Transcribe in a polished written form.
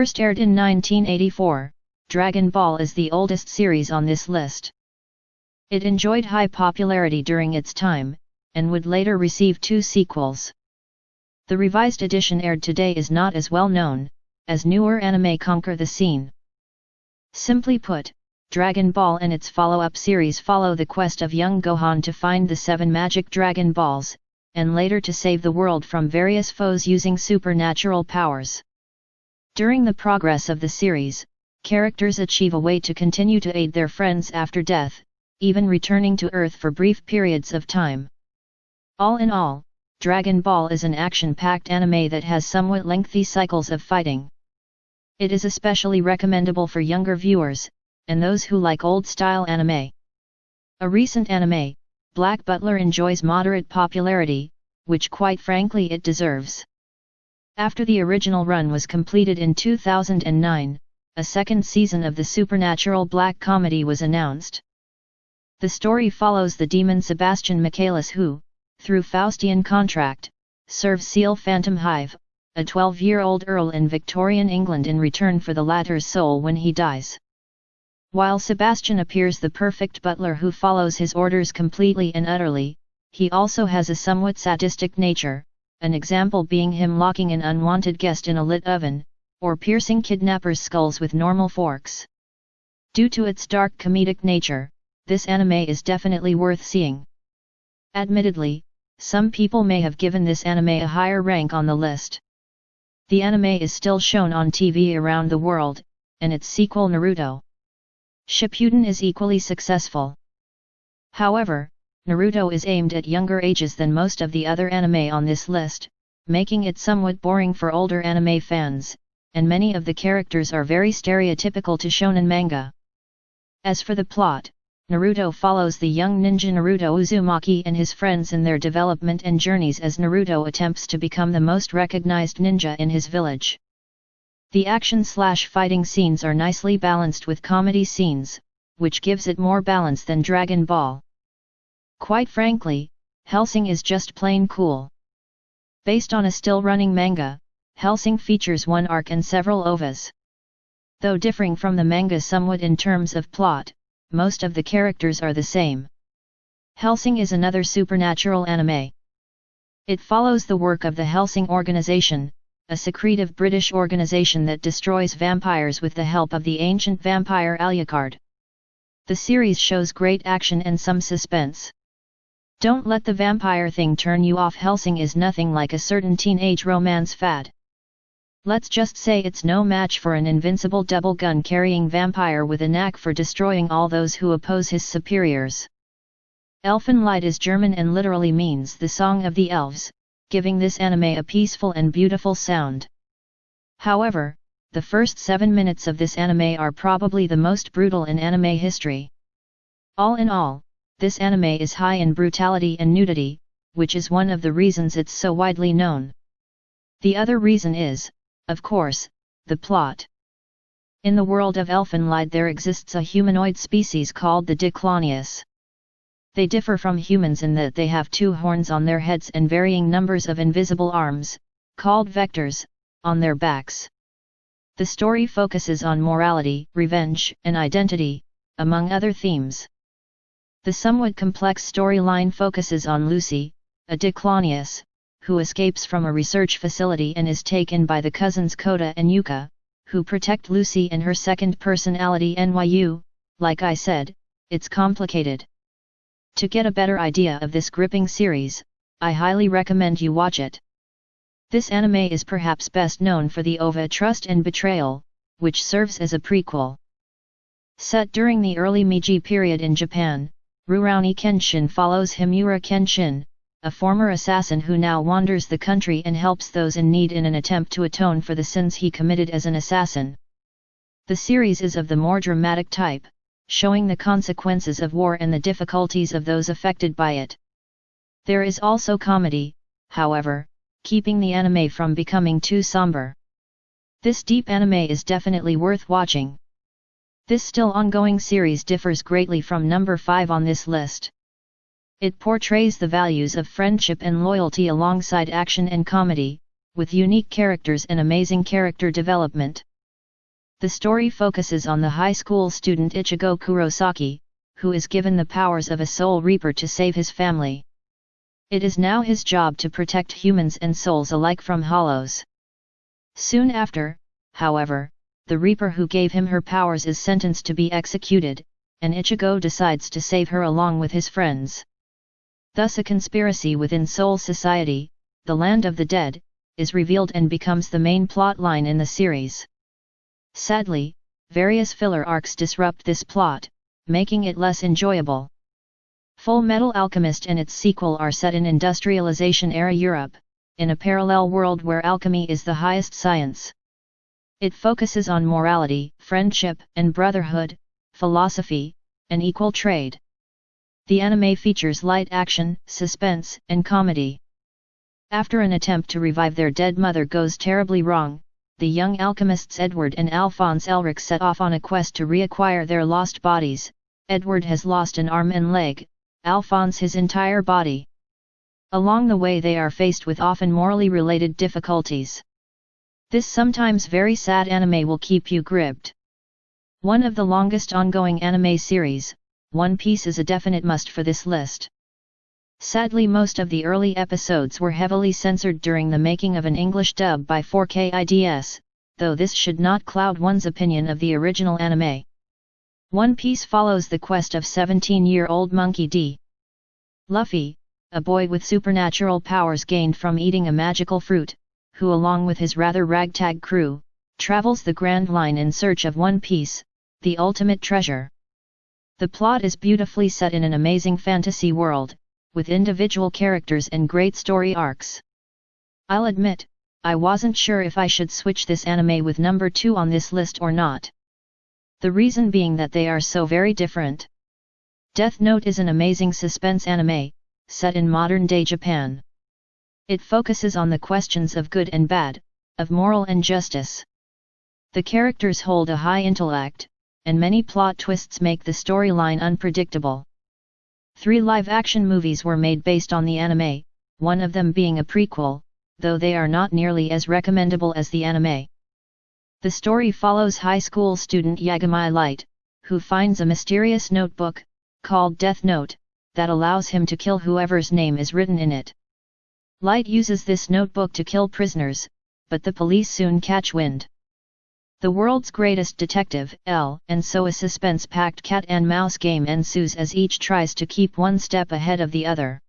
First aired in 1984, Dragon Ball is the oldest series on this list. It enjoyed high popularity during its time, and would later receive 2 sequels. The revised edition aired today is not as well known, as newer anime conquer the scene. Simply put, Dragon Ball and its follow-up series follow the quest of young Gohan to find the 7 magic Dragon Balls, and later to save the world from various foes using supernatural powers. During the progress of the series, characters achieve a way to continue to aid their friends after death, even returning to Earth for brief periods of time. All in all, Dragon Ball is an action-packed anime that has somewhat lengthy cycles of fighting. It is especially recommendable for younger viewers, and those who like old-style anime. A recent anime, Black Butler, enjoys moderate popularity, which quite frankly it deserves. After the original run was completed in 2009, a second season of the supernatural black comedy was announced. The story follows the demon Sebastian Michaelis who, through Faustian contract, serves Seal Phantom Hive, a 12-year-old earl in Victorian England in return for the latter's soul when he dies. While Sebastian appears the perfect butler who follows his orders completely and utterly, he also has a somewhat sadistic nature, an example being him locking an unwanted guest in a lit oven, or piercing kidnappers' skulls with normal forks. Due to its dark comedic nature, this anime is definitely worth seeing. Admittedly, some people may have given this anime a higher rank on the list. The anime is still shown on TV around the world, and its sequel Naruto Shippuden is equally successful. However, Naruto is aimed at younger ages than most of the other anime on this list, making it somewhat boring for older anime fans, and many of the characters are very stereotypical to shonen manga. As for the plot, Naruto follows the young ninja Naruto Uzumaki and his friends in their development and journeys as Naruto attempts to become the most recognized ninja in his village. The action/fighting scenes are nicely balanced with comedy scenes, which gives it more balance than Dragon Ball. Quite frankly, Hellsing is just plain cool. Based on a still-running manga, Hellsing features 1 arc and several OVAs. Though differing from the manga somewhat in terms of plot, most of the characters are the same. Hellsing is another supernatural anime. It follows the work of the Hellsing organization, a secretive British organization that destroys vampires with the help of the ancient vampire Alucard. The series shows great action and some suspense. Don't let the vampire thing turn you off. Hellsing is nothing like a certain teenage romance fad. Let's just say it's no match for an invincible double gun carrying vampire with a knack for destroying all those who oppose his superiors. Elfen Lied is German and literally means the song of the elves, giving this anime a peaceful and beautiful sound. However, the first 7 minutes of this anime are probably the most brutal in anime history. All in all, this anime is high in brutality and nudity, which is one of the reasons it's so widely known. The other reason is, of course, the plot. In the world of Elfen Lied there exists a humanoid species called the Diclonius. They differ from humans in that they have 2 horns on their heads and varying numbers of invisible arms, called vectors, on their backs. The story focuses on morality, revenge, and identity, among other themes. The somewhat complex storyline focuses on Lucy, a Diclonius, who escapes from a research facility and is taken by the cousins Kota and Yuka, who protect Lucy and her second personality NYU. Like I said, it's complicated. To get a better idea of this gripping series, I highly recommend you watch it. This anime is perhaps best known for the OVA Trust and Betrayal, which serves as a prequel. Set during the early Meiji period in Japan, Rurouni Kenshin follows Himura Kenshin, a former assassin who now wanders the country and helps those in need in an attempt to atone for the sins he committed as an assassin. The series is of the more dramatic type, showing the consequences of war and the difficulties of those affected by it. There is also comedy, however, keeping the anime from becoming too somber. This deep anime is definitely worth watching. This still ongoing series differs greatly from number 5 on this list. It portrays the values of friendship and loyalty alongside action and comedy, with unique characters and amazing character development. The story focuses on the high school student Ichigo Kurosaki, who is given the powers of a soul reaper to save his family. It is now his job to protect humans and souls alike from hollows. Soon after, however, the reaper who gave him her powers is sentenced to be executed, and Ichigo decides to save her along with his friends. Thus a conspiracy within Soul Society, the Land of the Dead, is revealed and becomes the main plot line in the series. Sadly, various filler arcs disrupt this plot, making it less enjoyable. Full Metal Alchemist and its sequel are set in industrialization-era Europe, in a parallel world where alchemy is the highest science. It focuses on morality, friendship and brotherhood, philosophy, and equal trade. The anime features light action, suspense, and comedy. After an attempt to revive their dead mother goes terribly wrong, the young alchemists Edward and Alphonse Elric set off on a quest to reacquire their lost bodies. Edward has lost an arm and leg, Alphonse his entire body. Along the way they are faced with often morally related difficulties. This sometimes very sad anime will keep you gripped. One of the longest ongoing anime series, One Piece is a definite must for this list. Sadly, most of the early episodes were heavily censored during the making of an English dub by 4Kids, though this should not cloud one's opinion of the original anime. One Piece follows the quest of 17-year-old Monkey D. Luffy, a boy with supernatural powers gained from eating a magical fruit, who along with his rather ragtag crew, travels the Grand Line in search of One Piece, the ultimate treasure. The plot is beautifully set in an amazing fantasy world, with individual characters and great story arcs. I'll admit, I wasn't sure if I should switch this anime with number 2 on this list or not. The reason being that they are so very different. Death Note is an amazing suspense anime, set in modern-day Japan. It focuses on the questions of good and bad, of moral and justice. The characters hold a high intellect, and many plot twists make the storyline unpredictable. 3 live-action movies were made based on the anime, one of them being a prequel, though they are not nearly as recommendable as the anime. The story follows high school student Yagami Light, who finds a mysterious notebook, called Death Note, that allows him to kill whoever's name is written in it. Light uses this notebook to kill prisoners, but the police soon catch wind. The world's greatest detective, L, and so a suspense-packed cat and mouse game ensues as each tries to keep one step ahead of the other.